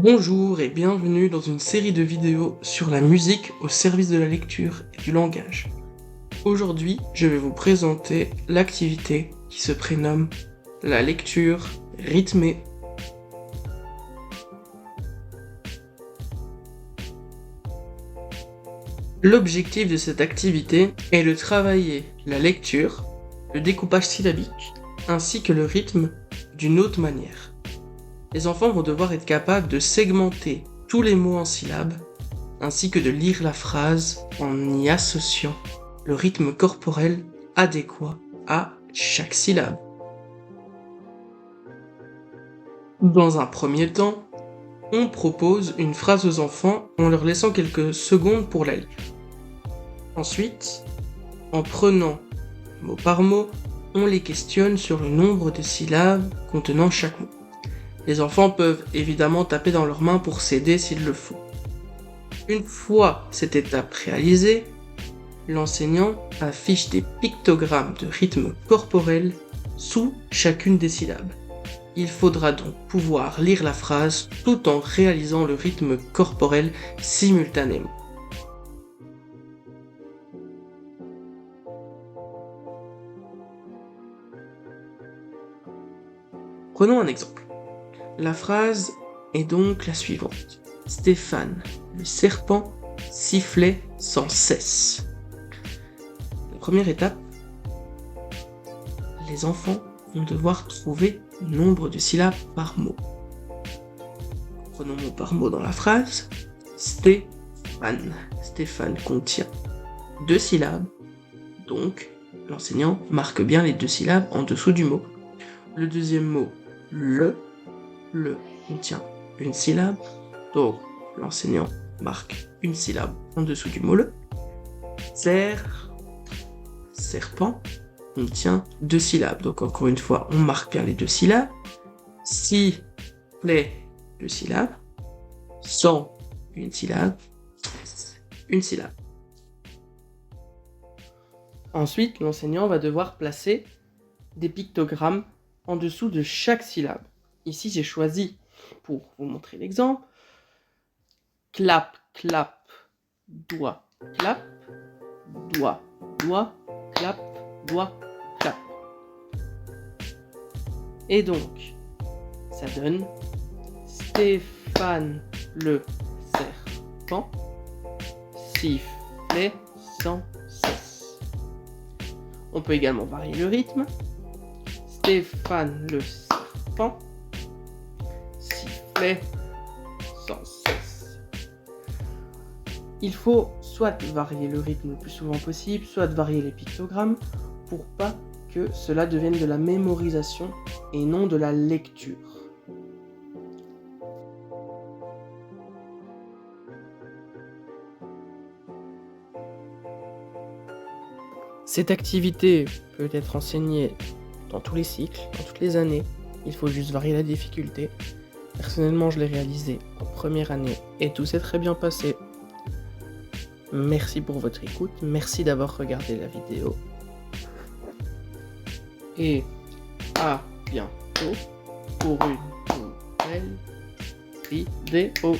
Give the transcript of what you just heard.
Bonjour et bienvenue dans une série de vidéos sur la musique au service de la lecture et du langage. Aujourd'hui, je vais vous présenter l'activité qui se prénomme la lecture rythmée. L'objectif de cette activité est de travailler la lecture, le découpage syllabique, ainsi que le rythme d'une autre manière. Les enfants vont devoir être capables de segmenter tous les mots en syllabes, ainsi que de lire la phrase en y associant le rythme corporel adéquat à chaque syllabe. Dans un premier temps, on propose une phrase aux enfants en leur laissant quelques secondes pour la lire. Ensuite, en prenant mot par mot, on les questionne sur le nombre de syllabes contenant chaque mot. Les enfants peuvent évidemment taper dans leurs mains pour s'aider s'il le faut. Une fois cette étape réalisée, l'enseignant affiche des pictogrammes de rythme corporel sous chacune des syllabes. Il faudra donc pouvoir lire la phrase tout en réalisant le rythme corporel simultanément. Prenons un exemple. La phrase est donc la suivante. Stéphane, le serpent, sifflait sans cesse. La première étape, les enfants vont devoir trouver le nombre de syllabes par mot. Prenons mot par mot dans la phrase. Stéphane. Stéphane contient 2 syllabes, donc l'enseignant marque bien les 2 syllabes en dessous du mot. Le deuxième mot, le contient une syllabe, donc l'enseignant marque une syllabe en dessous du mot le. Serpent contient 2 syllabes, donc encore une fois on marque bien les 2 syllabes. Sifflet, 2 syllabes. Sans, une syllabe. Une syllabe. Ensuite, l'enseignant va devoir placer des pictogrammes en dessous de chaque syllabe. Ici, j'ai choisi, pour vous montrer l'exemple, clap, clap, doigt, clap, doigt, doigt, clap, doigt, clap. Et donc, ça donne Stéphane le serpent sifflait sans cesse. On peut également varier le rythme. Stéphane le serpent sifflait sans cesse. Il faut soit varier le rythme le plus souvent possible, soit varier les pictogrammes pour pas que cela devienne de la mémorisation et non de la lecture. Cette activité peut être enseignée dans tous les cycles, dans toutes les années. Il faut juste varier la difficulté. Personnellement, je l'ai réalisé en première année et tout s'est très bien passé. Merci pour votre écoute, merci d'avoir regardé la vidéo. Et à bientôt pour une nouvelle vidéo.